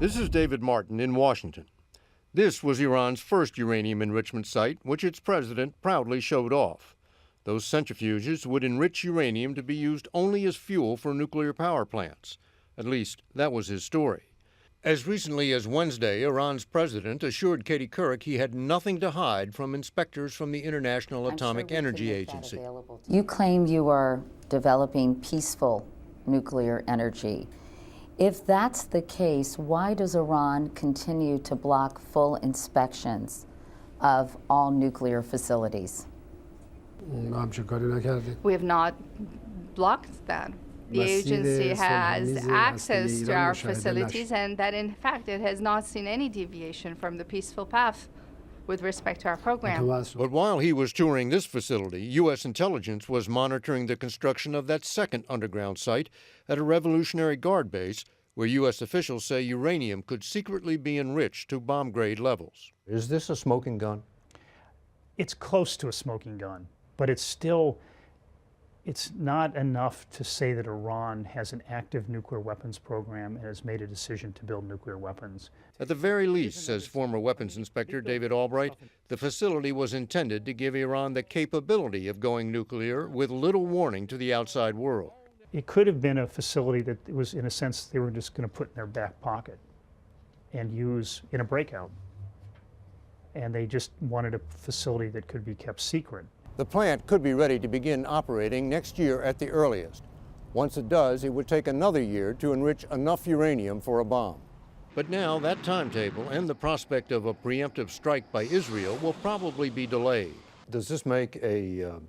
This is David Martin in Washington. This was Iran's first uranium enrichment site, which its president proudly showed off. Those centrifuges would enrich uranium to be used only as fuel for nuclear power plants. At least, that was his story. As recently as Wednesday, Iran's president assured Katie Couric he had nothing to hide from inspectors from the International Atomic Energy Agency. You claim you are developing peaceful nuclear energy. If that's the case, why does Iran continue to block full inspections of all nuclear facilities? We have not blocked that. The agency has access to our facilities, and that in fact it has not seen any deviation from the peaceful path with respect to our program. But while he was touring this facility, U.S. intelligence was monitoring the construction of that second underground site at a Revolutionary Guard base where U.S. officials say uranium could secretly be enriched to bomb-grade levels. Is this a smoking gun? It's close to a smoking gun, but it's not enough to say that Iran has an active nuclear weapons program and has made a decision to build nuclear weapons. At the very least, says former weapons inspector David Albright, the facility was intended to give Iran the capability of going nuclear with little warning to the outside world. It could have been a facility that was, in a sense, they were just going to put in their back pocket and use in a breakout. And they just wanted a facility that could be kept secret. The plant could be ready to begin operating next year at the earliest. Once it does, it would take another year to enrich enough uranium for a bomb. But now that timetable and the prospect of a preemptive strike by Israel will probably be delayed. Does this make an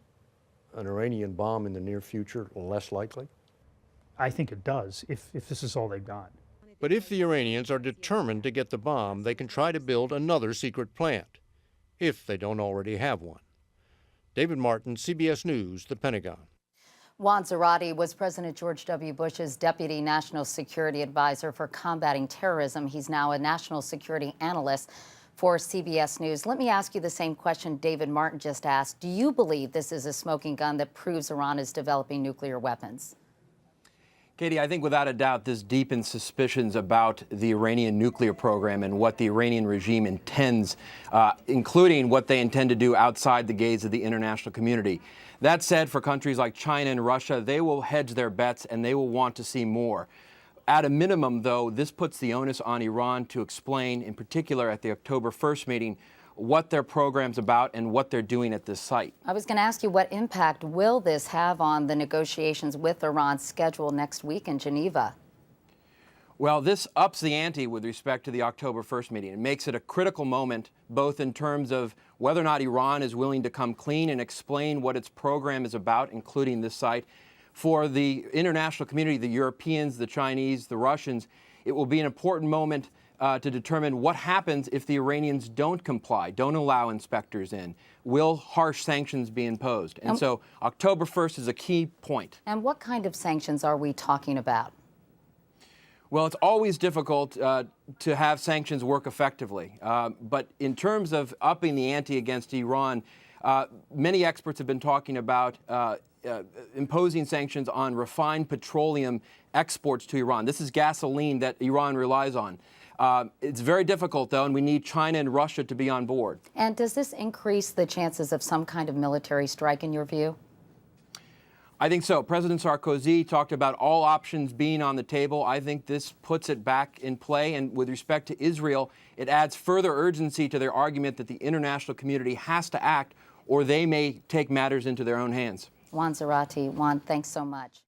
Iranian bomb in the near future less likely? I think it does, if this is all they've got. But if the Iranians are determined to get the bomb, they can try to build another secret plant, if they don't already have one. David Martin, CBS News, The Pentagon. Juan Zarate was President George W. Bush's Deputy National Security Advisor for combating terrorism. He's now a national security analyst for CBS News. Let me ask you the same question David Martin just asked. Do you believe this is a smoking gun that proves Iran is developing nuclear weapons? Katie, I think without a doubt this deepens suspicions about the Iranian nuclear program and what the Iranian regime intends, including what they intend to do outside the gaze of the international community. That said, for countries like China and Russia, they will hedge their bets and they will want to see more. At a minimum, though, this puts the onus on Iran to explain, in particular at the October 1st meeting, what their program's about and what they're doing at this site. I was going to ask you, what impact will this have on the negotiations with Iran scheduled next week in Geneva? Well, this ups the ante with respect to the October 1st meeting. It makes it a critical moment, both in terms of whether or not Iran is willing to come clean and explain what its program is about, including this site. For the international community, the Europeans, the Chinese, the Russians, it will be an important moment to determine what happens if the Iranians don't comply, don't allow inspectors in. Will harsh sanctions be imposed? And so October 1st is a key point. And what kind of sanctions are we talking about? Well, it's always difficult to have sanctions work effectively. But in terms of upping the ante against Iran, many experts have been talking about imposing sanctions on refined petroleum exports to Iran. This is gasoline that Iran relies on. It's very difficult, though, and we need China and Russia to be on board. And does this increase the chances of some kind of military strike, in your view? I think so. President Sarkozy talked about all options being on the table. I think this puts it back in play. And with respect to Israel, it adds further urgency to their argument that the international community has to act, or they may take matters into their own hands. Juan Zarate. Juan, thanks so much.